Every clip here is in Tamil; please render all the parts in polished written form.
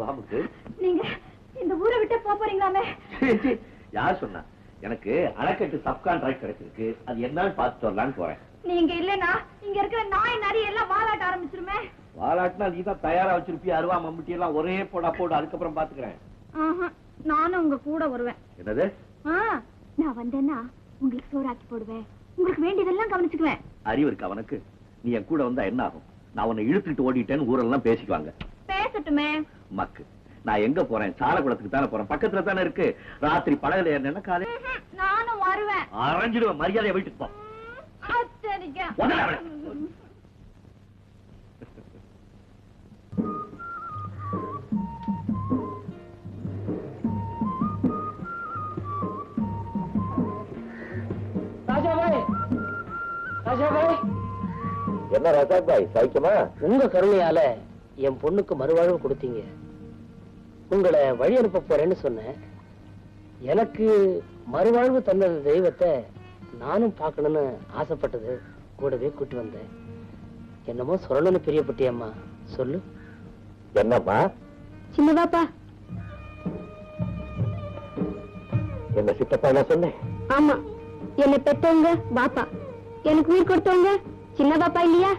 வாமுக்கு நீங்க இந்த ஊரை விட்டு போறீங்களாமே? யார் சொன்னா? எனக்கு அணைக்கட்டு சப் கான்ட்ராக்ட் கிடைச்சிருக்கு. அது என்னன்னு பார்த்துட்டு வரலான்னு போறேன். நீங்க இல்லனா இங்க இருக்கிற நாய் நரி எல்லாம் வாலாட்ட ஆரம்பிச்சிருமே. வாலாட்டினா நீ தான் தயாரா வச்சிருப்பிய. அருவா மம்முட்டி எல்லாம் ஒரே போடா போடு. அதுக்கப்புறம் பாத்துக்கிறேன். நானும் உங்க கூட வருவேன். என்னது? நான் வந்தேன்னா உங்களுக்கு சோறாக்கி போடுவேன். உங்களுக்கு வேண்டியதெல்லாம் கவனிச்சுக்குவேன். அறிவு இருக்கு அவனுக்கு. நீ என் கூட வந்தா என்ன ஆகும்? நான் உன்னை இழுத்துட்டு ஓடிட்டேன்னு ஊரெல்லாம் பேசிக்குவாங்க. பேசட்டுமே மக்கு. நான் எங்க போறேன்? சாலக்குளத்துக்கு தானே போறேன். பக்கத்துல தானே இருக்கு. ராத்திரி படகுல ஏறினா காலை நானும் வருவேன். அரைஞ்சிடுவேன். மரியாதையை வீட்டுக்கு போ. என்ன ரசாக் பாய், சௌக்கியமா? உங்க கருணையால என் பொண்ணுக்கு மறுவாழ்வு கொடுத்தீங்க. உங்களை வழி அனுப்ப போறேன்னு சொன்னேன். எனக்கு மறுவாழ்வு தந்தது தெய்வத்தை நானும் பார்க்கணும்னு ஆசைப்பட்டது. கூடவே கூட்டி வந்தேன். என்னமோ சொல்லணும்னு பிரியப்பட்டியம்மா, சொல்லு. என்னம்மா? சின்னதாப்பா. என்ன சித்தப்பா என்ன சொன்னேன்? ஆமா, என்னை பெற்றவங்க பாப்பா, எனக்கு உயிர் கொடுத்தவங்க சின்ன பாப்பா இல்லையா?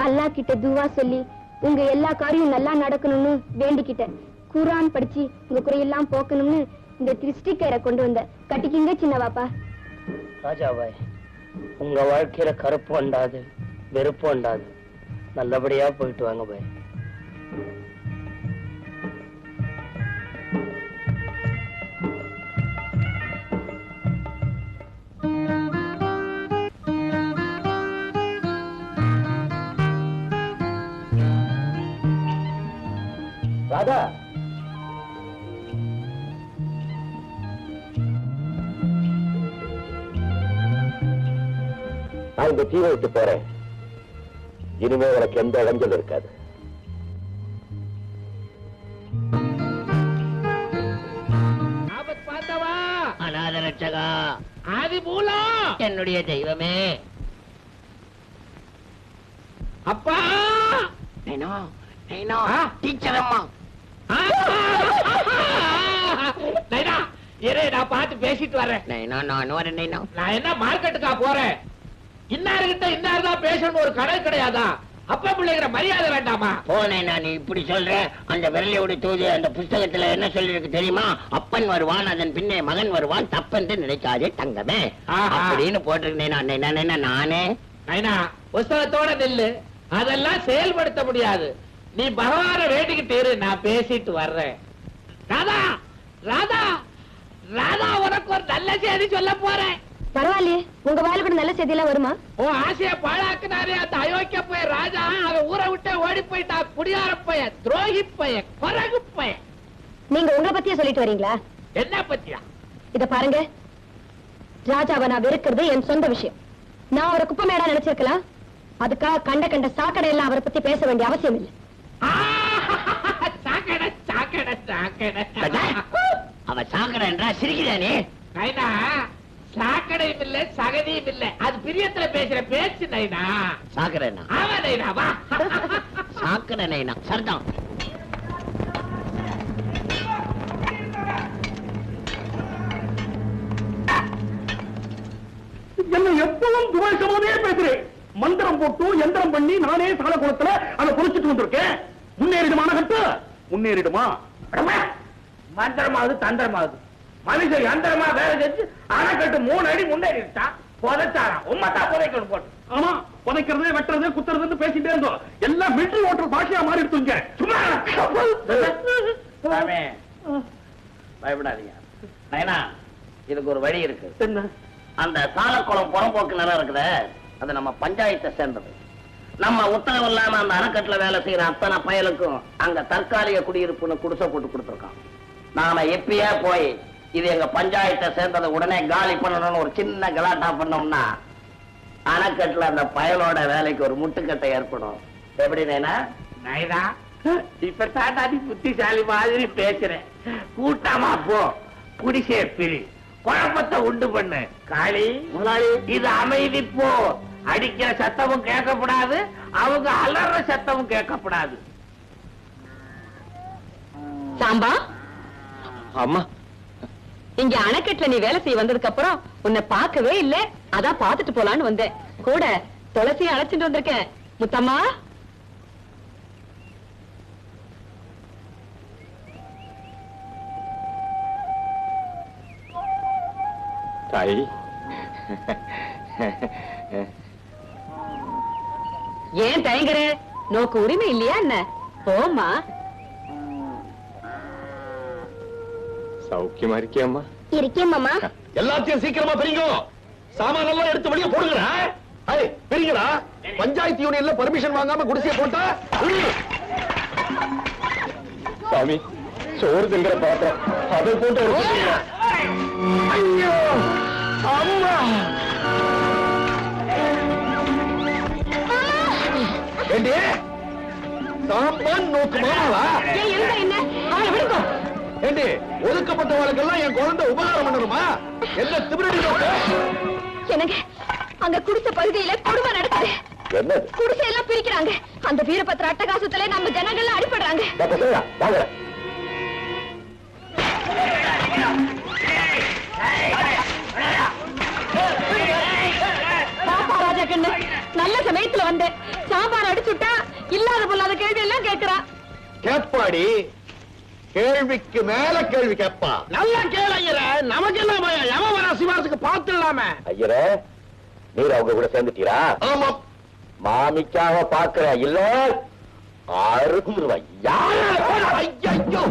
அல்லாஹ் கிட்ட துவா சொல்லி உங்க எல்லா காரியம் நல்லா நடக்கணும்னு வேண்டிக்கிட்டேன். குர்ஆன் படிச்சு உங்க குறையெல்லாம் போக்கணும்னு இந்த திருஷ்டிக்கரை கொண்டு வந்த. கட்டிக்கிங்க சின்ன பாப்பா. ராஜாபாய், உங்க வாழ்க்கையில கருப்பு வண்டாது, வெறுப்பு வண்டாது. நல்லபடியா போயிட்டு வாங்க பாய். ராதா, நான் இந்த தீவை விட்டு போறேன். இனிமே உனக்கு எந்த இடைஞ்சல் இருக்காது. அநாத ரட்சகா, ஆதி மூலம், என்னுடைய தெய்வமே. அப்பா டீச்சர் அம்மா, நான் பார்த்து பேசிட்டு வரேன். நான் என்ன மார்க்கெட்டுக்கா போறேன்? இன்னார்கிட்ட இன்னார்தான் பேசணும் ஒரு கடை கிடையாதா? அப்பா பிள்ளைங்கிற மரியாதை வேண்டாமா? போனேன். நான் இப்படி சொல்றேன். அந்த விரலையோட தூது அந்த புஸ்தகத்துல என்ன சொல்லிருக்கு தெரியுமா? அப்பன் வருவான், அதன் பின்னே மகன் வருவான், தப்பென்று நினைக்காதே தங்கமே அப்படின்னு போட்டிருக்கேன். நானே புஸ்தகத்தோட நெல்லு, அதெல்லாம் செயல்படுத்த முடியாது. நீ பகவான வேண்டிக்கிட்டு இரு, நான் பேசிட்டு வர்றேன். ராதா ராதா ராதா, உனக்கு ஒரு நல்ல செய்தி சொல்ல போறேன். பரவாயில்லையே, உங்க வாயில கூட நல்ல செய்தி எல்லாம் வருமா? ஓ ஆசைய பாழாக்குனாரே அந்த அயோக்கிய பைய ராஜா, அவன் ஊரை விட்டு ஓடி போயிட்டா. குடியார பைய, துரோகி பைய, குரகு பைய. நீங்க உங்களை பத்தியே சொல்லிட்டு வரீங்களா? என்ன பத்தியா? இத பாருங்க, ராஜாவை நான் வெறுக்கிறது என் சொந்த விஷயம். நான் ஒரு குப்பை மேடா நினைச்சிருக்கலாம். அதுக்காக கண்ட கண்ட சாக்கடை எல்லாம் அவரை பத்தி பேச வேண்டிய அவசியம் இல்லை. சாக்கடை சாக்கடை சாக்கடை, அவ சாக்கடை என்றா சிரிக்கிறானே. சாக்கடையும் இல்ல சகதியும் இல்ல, அது பிரியத்துல பேசுற பேச்சு நைனா. சாக்கடை ஆமா நைனா, வா. சாக்கடை நைனா சரிதான். என்ன எப்பவும் துவேஷமாவே பேசுறேன். மந்திரம் போட்டு எந்திரம் பண்ணி நானே சாலக்குளத்துல அதை பொறிச்சிட்டு வந்திருக்கேன். முன்னேறிடுமான கட்டு முன்னேறிடுமா? மந்திரமாவது தந்திரமாவது மனுஷன் யந்திரமா வேலை செஞ்சு அணைக்கட்டு 3 அடி முன்னேறிட்டா புதைச்சாராம். உம்மத்தா புதைக்கணும் போட்டு. ஆமா, புதைக்கிறது வெட்டுறது குத்துறதுன்னு பேசிட்டே இருந்தோம். எல்லாம் மிலிட்டரி ஓட்டர் பாஷையா மாறி எடுத்துங்க. சும்மா பயப்படாதீங்க நைனா, இதுக்கு ஒரு வழி இருக்கு. என்ன? அந்த சாலக்குளம் புறம்போக்கு நிலம் இருக்குத, அது நம்ம பஞ்சாயத்தை சேர்ந்தது. நம்ம உத்தரவு இல்லாம அந்த அணைக்கட்டுல வேலை செய்யற அத்தனை பயலுக்கும் அங்க தற்காலிக குடியிருப்புன்னு குடிசை போட்டு கொடுத்துருக்கான். நாம எப்பயே போய் இது எங்க பஞ்சாயத்தை சேர்ந்தது உடனே காலி பண்ணணும்னு ஒரு சின்ன கலாட்டா பண்ணோம்னா அணைக்கட்டுல அந்த பயலோட வேலைக்கு ஒரு முட்டுக்கட்டை ஏற்படும். எப்படி நைனா? நைனா, இப்ப தாத்தா நீ புத்திசாலி மாதிரி பேசுறேன். கூட்டமா போ, குடிசை பிரி, குழப்பத்தை உண்டு பண்ணு. காளி இது அமைதி போ, அடிக்கிற சத்தமும் கேட்கப்படாது, அவங்க அலற சத்தமும் கேட்கப்படாது. சாம்பா, அம்மா, இங்க அணைக்கட்டுல நீ வேலை செய்ய வந்ததுக்கு அப்புறம் உன்னை பார்க்கவே இல்ல, அதான் பாத்துட்டு போலான்னு வந்தேன். கூட துளசியை அழைச்சிட்டு வந்திருக்கேன். முத்தம்மா, தாய், ஏன் தயங்குற? நோக்கு உரிமை இல்லையா என்ன? போமா. சௌக்கியமா இருக்கியம்மா? இருக்கேன் மாமா. எல்லாத்தையும் சீக்கிரமா பிரிங்க. சாமான் எல்லாம் எடுத்து வெளியே போடுங்கடா. பிரிங்கடா. பஞ்சாயத்து யூனியன்ல பர்மிஷன் வாங்காம குடிசையை போட்டா சாமி, சோறு திங்கிற பாத்திரம் அதை போட்டு எடுத்துட்டீங்க. ஐயோ அம்மா! ஏண்டி சாம்பான் நோக்கு மாமாவா? ஏன் இருந்தா என்ன? அவளை விடுங்க. ஏண்டி ஒதுக்கப்பட்டவர்களுக்கெல்லாம் என் குழந்தை உபகாரம் பண்ணணுமா? என்ன திமிரடி நோக்கு? எனக்கு அங்க குடிசை பகுதியில கொடுமை நடக்குது. என்னது? குடிசை எல்லாம் பிரிக்கிறாங்க. அந்த வீரபத்திர அட்டகாசத்துல நம்ம ஜனங்கள்லாம் அடிபடுறாங்க. பாப்பா ராஜா கண்ணு, நல்ல சமயத்துல வந்தேன். சாம்பார் அடிச்சுட்டா இல்லாத பொல்லாத கேள்வி எல்லாம் கேட்கிறா. கேட்பாடி, கேள்விக்கு மேல கேள்வி கேட்பா. நல்லா கேள ஐயர, நமக்கு என்ன பயம்? எவன் வர சிவாசுக்கு பார்த்துடலாமே. ஐயரே, நீர் அவங்க கூட சேர்ந்துட்டீரா? ஆமா. மாமிக்காக பாக்குற இல்ல அறுத்துருவாய். ஐயோ ஐயோ!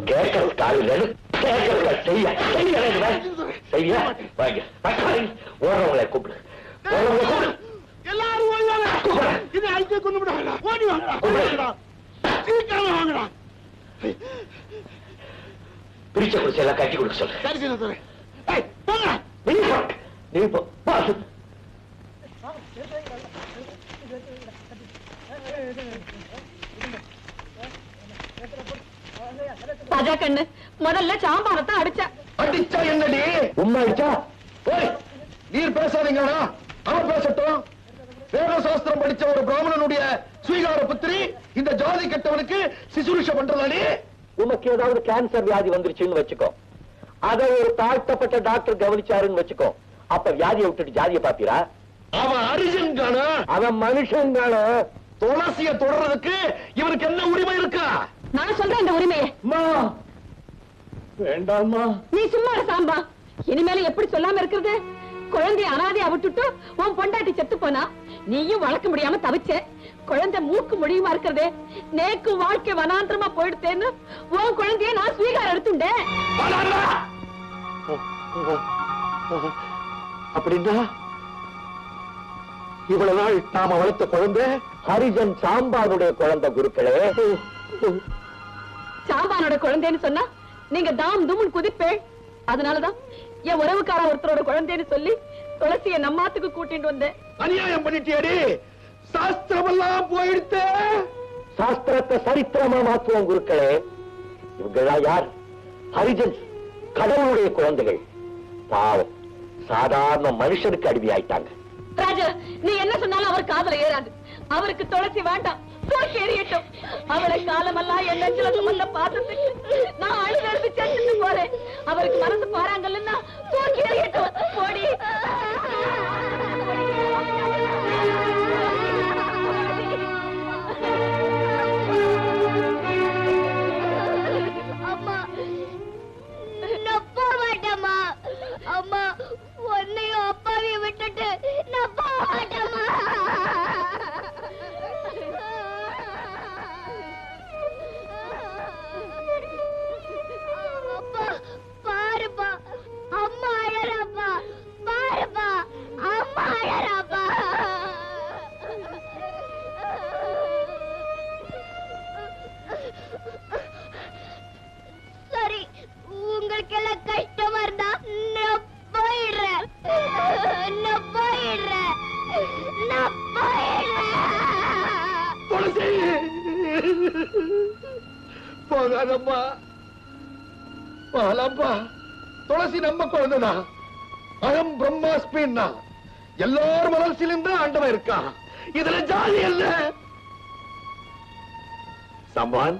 கேட்கறது காலையில் கேட்கறத செய்ய செய்ய ஓடுறவங்களை கூப்பிடு. எல்லாரும் ஓடுவாங்க. இதை அழிக்க கொண்டு விடாங்க. ஓடி வாங்கடா. சீக்கிரமா வாங்கடா. பிரிச்ச குடிச்சு எல்லாம் கட்டி கொடுக்க சொல்லு. சரி சரி. போங்க. நீ போ. ராஜா கண்ணு, முதல்ல சாம்பாரத்தான் அடிச்சா. அடிச்சா என்னடி? உண்மை அடிச்சா? ஓய், நீர் பேசாதீங்கடா. அவன் பேசட்டும். வேத சாஸ்திரம் படிச்ச ஒரு பிராமணனுடைய ஸ்வீகார புத்திரி இந்த ஜாதி கெட்டவனுக்கு சிசுருஷ பண்றதாடி? உனக்கு ஏதாவது கேன்சர் வியாதி வந்துருச்சுன்னு வச்சுக்கோ, அதை ஒரு தாழ்த்தப்பட்ட டாக்டர் கவனிச்சாருன்னு வச்சுக்கோ, அப்ப வியாதியை விட்டுட்டு ஜாதியை பாப்பீரா? அவன் அரிஜன் தான, அவன் மனுஷன் தான. துளசிய தொடர்றதுக்கு இவனுக்கு என்ன உரிமை இருக்கா? நான் சொல்றேன் இந்த உரிமையை. வேண்டாமா? நீ சும்மா சாம்பா. இனிமேல எப்படி சொல்லாம இருக்கிறது? குழந்தைய அனாதையா விட்டுட்டு உன் பொண்டாட்டி செத்து போனா நீயும் வளர்க்க முடியாம தவிச்ச. குழந்தை மூக்கு முடியுமா இருக்கிறதே, நேக்கு வாழ்க்கை வனாந்திரமா போயிடுத்தேன்னு உன் குழந்தைய நான் ஸ்வீகாரம் எடுத்துட்டேன். அப்படின்னா இவ்வளவு நாள் நாம வளர்த்த குழந்தை ஹரிஜன் சாம்பானுடைய குழந்தை குருக்களே. சாம்பானோட குழந்தைன்னு சொன்னா நீங்க தாம் தூமுன் குதிப்பேள். அதனாலதான் என் உறவுக்கார ஒருத்தரோட குழந்தைன்னு சொல்லி துளசிய நம்மாத்துக்கு கூட்டிட்டு வந்தேன். அநியாயம் பண்ணிட்டியாடி. சாஸ்திரம் எல்லாம் போயிடுத்து. சாஸ்திரத்தை சரித்திரமா மாற்றுவோம் குருக்களே. இவங்களா யார்? ஹரிஜன்ஸ், கடவுளுடைய குழந்தைகள். பாவம், சாதாரண மனுஷனுக்கு அடிமையாயிட்டாங்க. ராஜா, நீ என்ன சொன்னாலும் அவர் காதல ஏறாது. அவருக்கு துளசி வேண்டாம், தூக்கி எறியட்டும். அவளை காலமெல்லாம் என் நெஞ்சில சுமந்த பாசத்துக்கு நான் அழுது செத்துட்டு போறேன். அவருக்கு மனசு பாராங்கல்ல, தூக்கி எறியட்டும். போடி. அம்மா, நான் போக மாட்டேம்மா. அம்மா, போகாதம்மா. பாலப்பா, துளசி நம்ம குழந்தைதான். அகம் பிரம்மாஸ்மின்னா எல்லார் மனசிலும் தான் ஆண்டவன் இருக்கா. இதுல ஜாதி அல்ல. சம்பான்,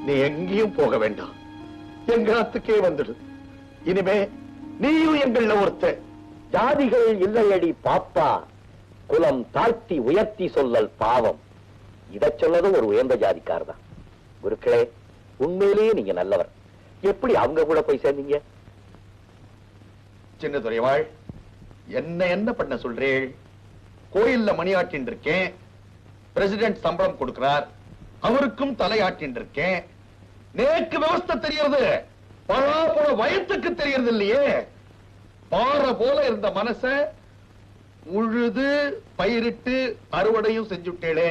நீ எங்கேயும் போக வேண்டாம். எங்க ஆத்துக்கே வந்துடு. இனிமே நீயும் எங்கள ஒருத்த. ஜாதிகள் இல்லையடி பாப்பா, குலம் தாழ்த்தி உயர்த்தி சொல்லல் பாவம். இத சொன்னதும் ஒரு உயர்ந்த ஜாதிக்காரர் தான். குருக்களே, உண்மையிலேயே நீங்க நல்லவர். எப்படி அவங்க கூட போய் சேர்ந்தீங்க? சின்ன துறைவாள், என்ன பண்ண சொல்றேன்? கோயில்ல மணியாட்டின் இருக்கேன். பிரசிடென்ட் சம்பளம் கொடுக்கிறார், அவருக்கும் தலையாட்டின் இருக்கேன். நேக்கு விவஸ்தை தெரியறது, பழா போல வயத்துக்கு தெரியறது இல்லையே. பாறை போல இருந்த மனச உழுது பயிரிட்டு அறுவடையும் செஞ்சுட்டேளே.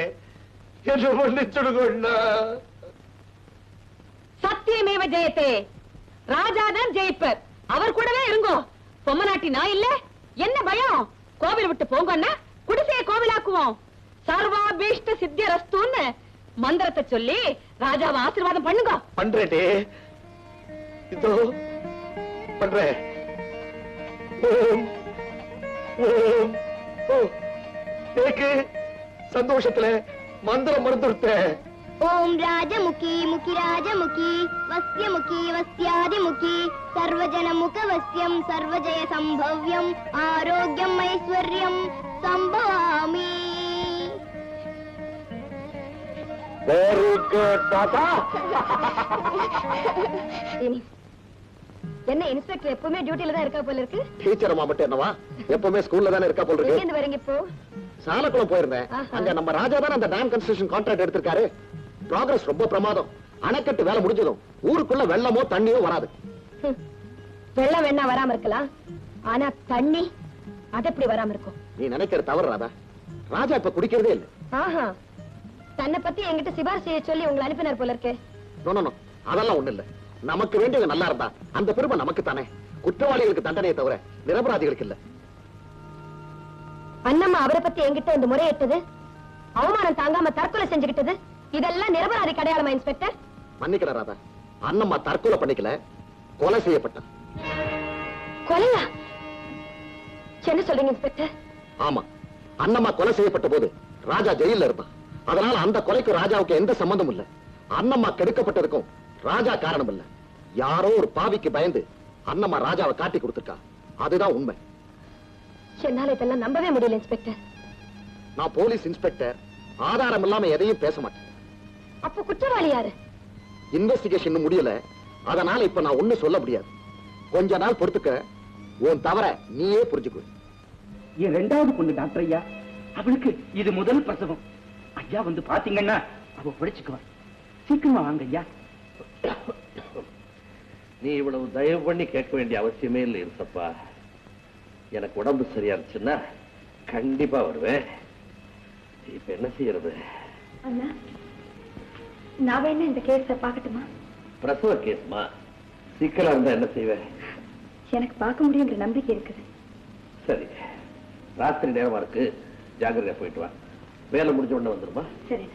என்ன மன்னிச்சுடுங்க. சத்தியமேவ ஜெயத்தே. ராஜாதான் ஜெயிப்பர். அவர் கூடவே இருங்கோ. பொம்மநாட்டி நான் இல்ல. என்ன பயம்? கோவில் விட்டு போங்கன்னா குடிசைய கோவிலாக்குவோம். சர்வாபீஷ்ட சித்திய ரஸ்துன்னு மந்திரத்தை சொல்லி ராஜாவை ஆசீர்வாதம் பண்ணுங்க. பண்றேட்டே, இதோ பண்றேன். சந்தோஷத்துல மந்திரம் மறந்துடுத்தேன். ஓம் ராஜமுகி முகி ராஜமுகி வஸ்யமுகி வஸ்யாதிமுகி சர்வஜனமுக வஸ்யம் சர்வஜய சம்பவ்யம் ஆரோக்கியம் ஐஸ்வர்யம் சம்பவாமி. வெரி குட் தாத்தா. என்ன இன்ஸ்பெக்டர் எப்பவுமே டியூட்டில தான் இருக்கா போல இருக்கு? டீச்சர் அம்மா மட்டும் என்னவா, எப்பவுமே ஸ்கூல்ல தானே இருக்கா போல இருக்கு. எங்க வரீங்க இப்போ? சாலக்குளம் போயிருந்தேன். அங்க நம்ம ராஜா தான் அந்த டேம் கன்ஸ்ட்ரக்ஷன் கான்ட்ராக்ட் எடுத்திருக்காரு. ப்ராக்ரஸ் ரொம்ப பிரமாதம். அணைக்கட்டு வேலை முடிஞ்சதும் ஊருக்குள்ள வெள்ளமோ தண்ணியோ வராது. வெள்ளம் வேணா வராம இருக்கலாம், ஆனா தண்ணி அது எப்படி வராம இருக்கும்? நீ நினைக்கிற தவறு ராதா. ராஜா இப்ப குடிக்கிறதே இல்ல. ஆஹா, தன்னை பத்தி என்கிட்ட சிபாரிசு செய்ய சொல்லி உங்களை அனுப்பினார் போல இருக்கு. நோ, அதெல்லாம் ஒண்ணு இல்ல. நமக்கு வேண்டியது நல்லா இருந்தா அந்த பெருமை நமக்கு தானே. குற்றவாளிகளுக்கு தண்டனையை தவிர நிரபராதிகளுக்கு இல்ல. அண்ணம்மா அவரை பத்தி என்கிட்ட இந்த முறையிட்டது, அவமானம் தாங்காம தற்கொலை செஞ்சுக்கிட்டது, இதெல்லாம் நிரபராதி அடையாளமா இன்ஸ்பெக்டர்? மன்னிக்கிற ராதா, அண்ணம்மா தற்கொலை பண்ணிக்கல, கொலை செய்யப்பட்டான். கொலையா? என்ன சொல்றீங்க இன்ஸ்பெக்டர்? ஆமா, அண்ணம்மா கொலை செய்யப்பட்ட போது ராஜா ஜெயில இருந்தான். அதனால அந்த கொலைக்கு ராஜாவுக்கு எந்த சம்பந்தமும் இல்ல. அண்ணம்மா கெடுக்கப்பட்டதுக்கும் ராஜா காரணம் இல்ல. யாரோ ஒரு பாவிக்கு பயந்து அண்ணம்மா ராஜாவை காட்டி கொடுத்திருக்கா. அதுதான் உண்மை. என்னால இதெல்லாம் நம்பவே முடியல இன்ஸ்பெக்டர். நான் போலீஸ் இன்ஸ்பெக்டர், ஆதாரம் இல்லாம எதையும் பேச மாட்டேன். அப்ப குற்றவாளி யாரு? இன்வெஸ்டிகேஷன் முடியல, அதனால இப்ப நான் ஒண்ணு சொல்ல முடியாது. கொஞ்ச நாள் பொறுத்துக்க, உன் தவற நீயே புரிஞ்சுக்கு. என் ரெண்டாவது பொண்ணு டாக்டர் ஐயா, அவளுக்கு இது முதல் பிரசவம். ஐயா வந்து பாத்தீங்கன்னா அவ பிடிச்சுக்குவான். சீக்கிரமா வாங்க ஐயா. நீ இவ்வளவு தயவு பண்ணி கேட்க வேண்டிய அவசியமே இல்லை இருப்பா. எனக்கு உடம்பு சரியா இருந்துச்சுன்னா கண்டிப்பா வருவேன். இப்ப என்ன செய்யறது? அண்ணா, நான் வேணா இந்த கேஸ பாக்கட்டுமா? பிரசவ கேஸ்மா, சிக்கலா இருந்தா என்ன செய்வேன்? எனக்கு பார்க்க முடியுன்ற நம்பிக்கை இருக்குது. சரி, ராத்திரி நேரமா இருக்கு, ஜாகிரதையா போயிட்டு வா. வேலை முடிஞ்ச உடனே வந்துருமா? சரி.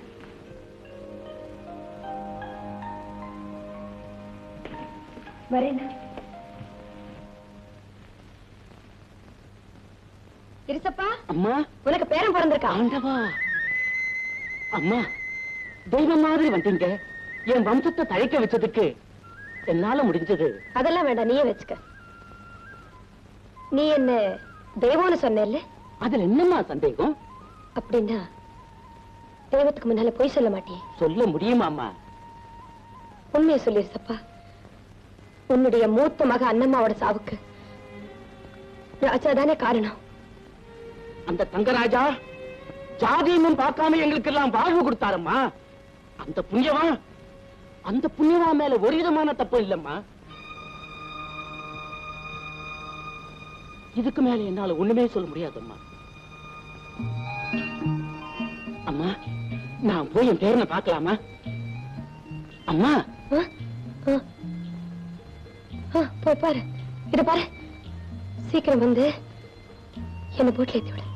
வரேனா? இருசப்பா, அம்மா, உனக்கு பேரன் பிறந்திருக்கா? ஆண்டவா, அம்மா, தெய்வம் மாதிரி வந்தீங்க. என் வம்சத்தை தழைக்க வச்சதுக்கு என்னால முடிஞ்சது. அதெல்லாம் வேண்டாம், நீயே வச்சுக்க. நீ என்ன தெய்வம்னு சொன்ன, அதுல என்னம்மா சந்தேகம்? அப்படின்னா தெய்வத்துக்கு முன்னால பொய் சொல்ல மாட்டியே? சொல்ல முடியுமாமா? உண்மையை சொல்லிருசப்பா. உன்னுடைய மூத்த மக அண்ணம்மாவோட சாவுக்கு ராஜா தானே காரணம். அந்த தங்கராஜா ஜாதியும் பார்க்காம எங்களுக்கு எல்லாம் வாழ்வு கொடுத்தாரம்மா. அந்த புண்ணியவா மேல ஒரு விதமான தப்பு இல்லம்மா. இதுக்கு மேல என்னால ஒண்ணுமே சொல்ல முடியாதம்மா. அம்மா, நான் போய் என் பேரனை பார்க்கலாமா? அம்மா, போய் பாரு. இது பாரு, சீக்கிரம் வந்து என்ன போட்ல ஏத்தி விடு.